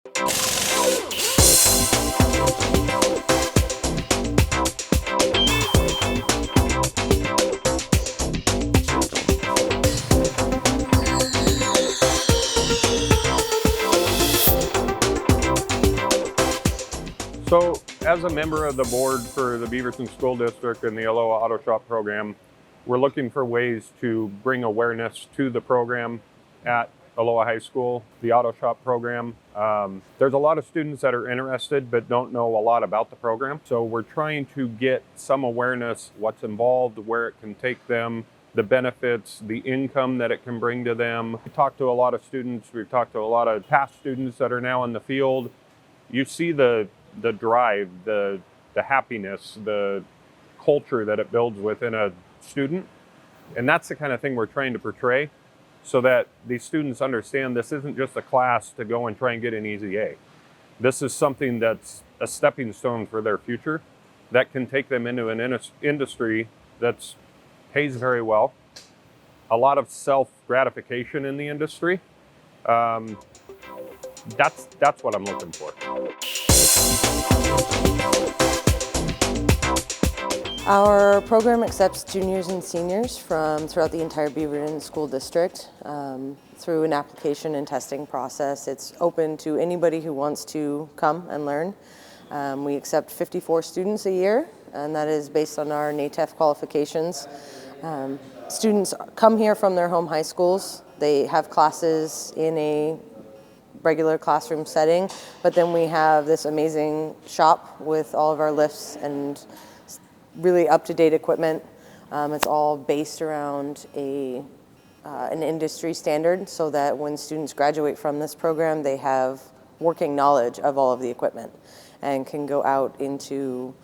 So, as a member of the board for the Beaverton School District and the Aloha Auto Shop program, we're looking for ways to bring awareness to the program at Aloha High School, the Auto Shop program. There's a lot of students that are interested but don't know a lot about the program. So we're trying to get some awareness, what's involved, where it can take them, the benefits, the income that it can bring to them. We talked to a lot of students. We've talked to a lot of past students that are now in the field. You see the drive, the happiness, the culture that it builds within a student. And that's the kind of thing we're trying to portray so that these students understand this isn't just a class to go and try and get an easy A. This is something that's a stepping stone for their future that can take them into an industry that pays very well, a lot of self-gratification in the industry. That's what I'm looking for. Our program accepts juniors and seniors from throughout the entire Beaverton School District through an application and testing process. It's open to anybody who wants to come and learn. We accept 54 students a year, and that is based on our NATEF qualifications. Students come here from their home high schools. They have classes in a regular classroom setting, but then we have this amazing shop with all of our lifts and really up-to-date equipment. It's all based around an industry standard so that when students graduate from this program, they have working knowledge of all of the equipment and can go out into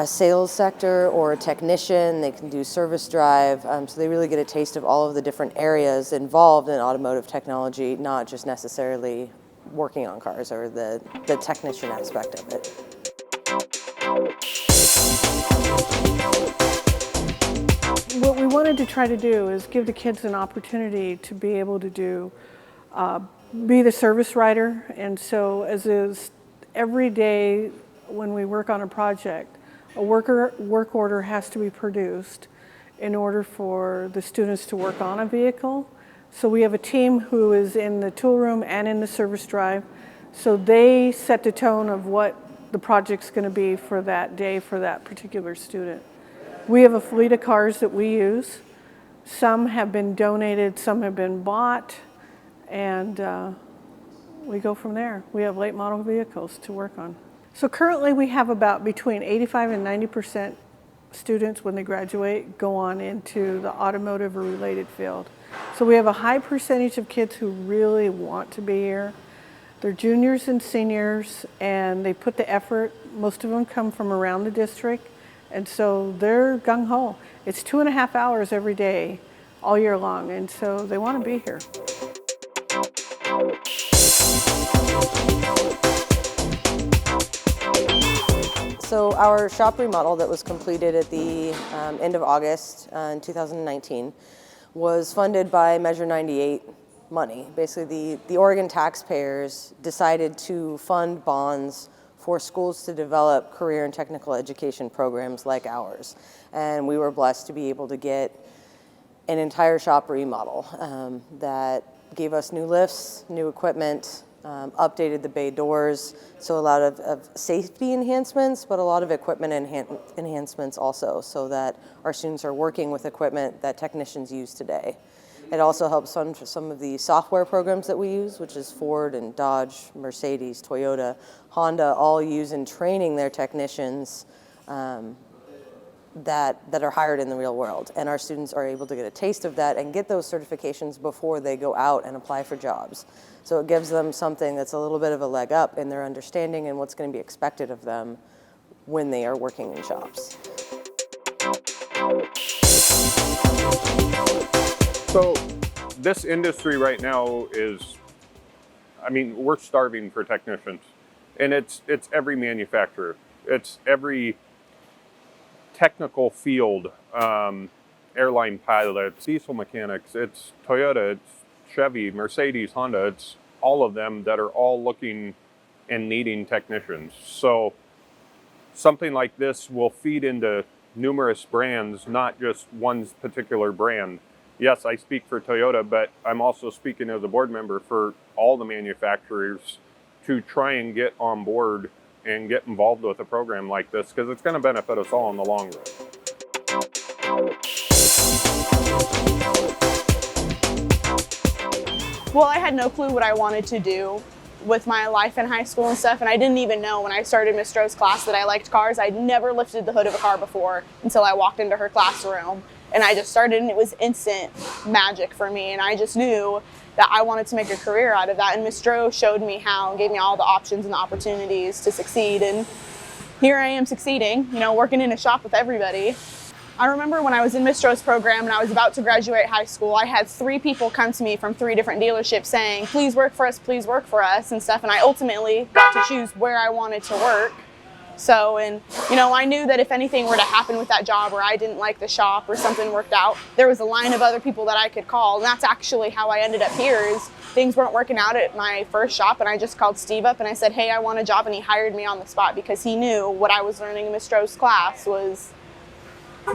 sales sector or a technician. They can do service drive. So they really get a taste of all of the different areas involved in automotive technology, not just necessarily working on cars or the technician aspect of it. What we wanted to try to do is give the kids an opportunity to be able to do, be the service writer. And so as is every day when we work on a project, a work order has to be produced in order for the students to work on a vehicle. So we have a team who is in the tool room and in the service drive. So they set the tone of what the project's going to be for that day for that particular student. We have a fleet of cars that we use. Some have been donated, some have been bought, and we go from there. We have late model vehicles to work on. So currently we have about between 85 and 90% students when they graduate go on into the automotive or related field. So we have a high percentage of kids who really want to be here. They're juniors and seniors, and they put the effort. Most of them come from around the district, and so they're gung-ho. It's 2.5 hours every day, all year long, and so they want to be here. So our shop remodel that was completed at the end of August in 2019 was funded by Measure 98 money. Basically, the Oregon taxpayers decided to fund bonds for schools to develop career and technical education programs like ours. And we were blessed to be able to get an entire shop remodel that gave us new lifts, new equipment, updated the bay doors, so a lot of safety enhancements, but a lot of equipment enhancements also, so that our students are working with equipment that technicians use today. It also helps fund some of the software programs that we use, which is Ford and Dodge, Mercedes, Toyota, Honda, all use in training their technicians that are hired in the real world. And our students are able to get a taste of that and get those certifications before they go out and apply for jobs. So it gives them something that's a little bit of a leg up in their understanding and what's going to be expected of them when they are working in shops. So this industry right now is, I mean, we're starving for technicians, and it's every manufacturer. It's every technical field, airline pilots, diesel mechanics, it's Toyota, it's Chevy, Mercedes, Honda, it's all of them that are all looking and needing technicians. So something like this will feed into numerous brands, not just one particular brand. Yes, I speak for Toyota, but I'm also speaking as a board member for all the manufacturers to try and get on board and get involved with a program like this, because it's going to benefit us all in the long run. Well, I had no clue what I wanted to do with my life in high school and stuff, and I didn't even know when I started Miss Drow's class that I liked cars. I'd never lifted the hood of a car before until I walked into her classroom, and I just started, and it was instant magic for me, and I just knew that I wanted to make a career out of that, and Miss Drow showed me how, and gave me all the options and the opportunities to succeed, and here I am succeeding, you know, working in a shop with everybody. I remember when I was in Miss Drow's program and I was about to graduate high school, I had 3 people come to me from 3 different dealerships saying, please work for us and stuff, and I ultimately got to choose where I wanted to work. So, and you know, I knew that if anything were to happen with that job, or I didn't like the shop or something worked out, there was a line of other people that I could call, and that's actually how I ended up here. Is things weren't working out at my first shop, and I just called Steve up and I said, hey, I want a job, and he hired me on the spot because he knew what I was learning in Miss Drow's class was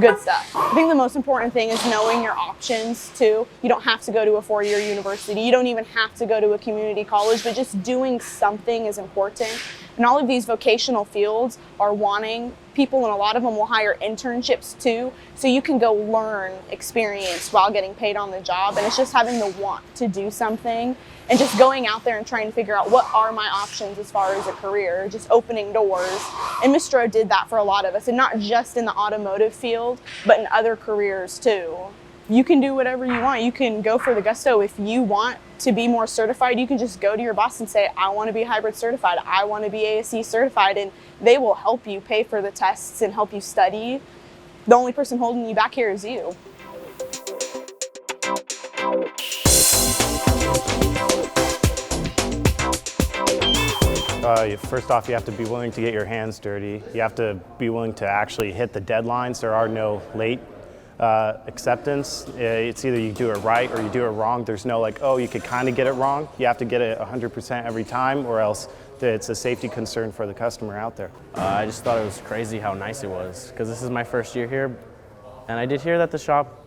good stuff. I think the most important thing is knowing your options too. You don't have to go to a 4-year university. You don't even have to go to a community college, but just doing something is important. And all of these vocational fields are wanting people, and a lot of them will hire internships too, so you can go learn experience while getting paid on the job. And it's just having the want to do something and just going out there and trying to figure out what are my options as far as a career, just opening doors. And Miss Drow did that for a lot of us, and not just in the automotive field, but in other careers too. You can do whatever you want. You can go for the gusto. If you want to be more certified, you can just go to your boss and say, I want to be hybrid certified, I want to be ASE certified, and they will help you pay for the tests and help you study. The only person holding you back here is you. First off, you have to be willing to get your hands dirty. You have to be willing to actually hit the deadlines. There are no late acceptance. It's either you do it right or you do it wrong. There's no like, oh, you could kind of get it wrong. You have to get it 100% every time, or else it's a safety concern for the customer out there. I just thought it was crazy how nice it was, because this is my first year here, and I did hear that the shop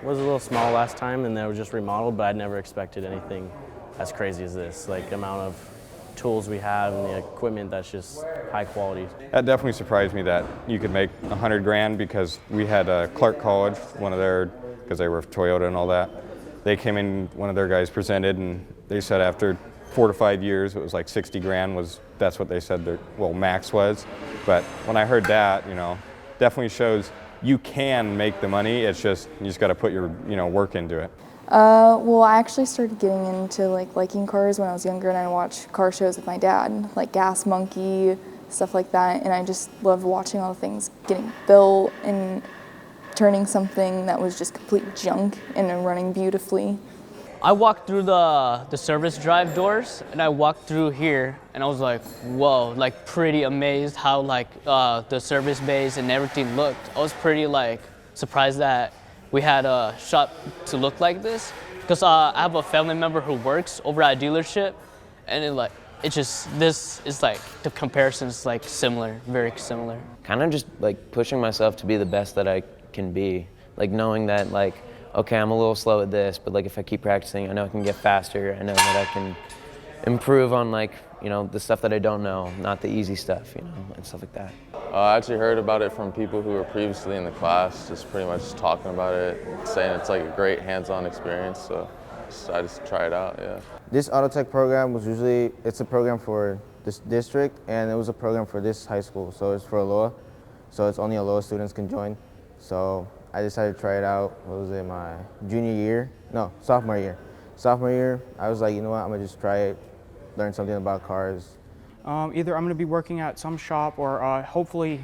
was a little small last time and they were just remodeled, but I'd never expected anything as crazy as this. Like the amount of tools we have and the equipment that's just high quality. That definitely surprised me that you could make $100 grand, because we had Clark College, one of their, because they were Toyota and all that. They came in, one of their guys presented, and they said after 4 to 5 years, it was like 60 grand that's what they said their, well, max was. But when I heard that, you know, definitely shows you can make the money. It's just, you just got to put your, work into it. Well, I actually started getting into liking cars when I was younger, and I watched car shows with my dad, like Gas Monkey, stuff like that, and I just loved watching all the things getting built and turning something that was just complete junk into running beautifully. I walked through the service drive doors, and I walked through here, and I was like, whoa, like pretty amazed how the service bays and everything looked. I was pretty surprised that we had a shop to look like this, because I have a family member who works over at a dealership, and this is the comparison is similar, very similar. Kind of just pushing myself to be the best that I can be, knowing that okay, I'm a little slow at this, but if I keep practicing, I know I can get faster. I know that I can improve on the stuff that I don't know, not the easy stuff, and stuff like that. I actually heard about it from people who were previously in the class, just pretty much talking about it, saying it's a great hands-on experience, so I just try it out, yeah. This auto tech program was it's a program for this district, and it was a program for this high school, so it's for LOA, so it's only LOA students can join. So I decided to try it out. What was it, my sophomore year. Sophomore year, I was like, you know what, I'm gonna just try it, learn something about cars. Either I'm going to be working at some shop, or hopefully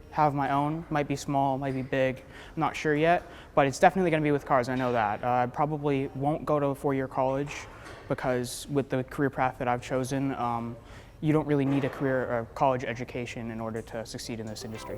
have my own. Might be small, might be big, I'm not sure yet, but it's definitely going to be with cars, I know that. I probably won't go to a 4-year college, because with the career path that I've chosen, you don't really need a college education in order to succeed in this industry.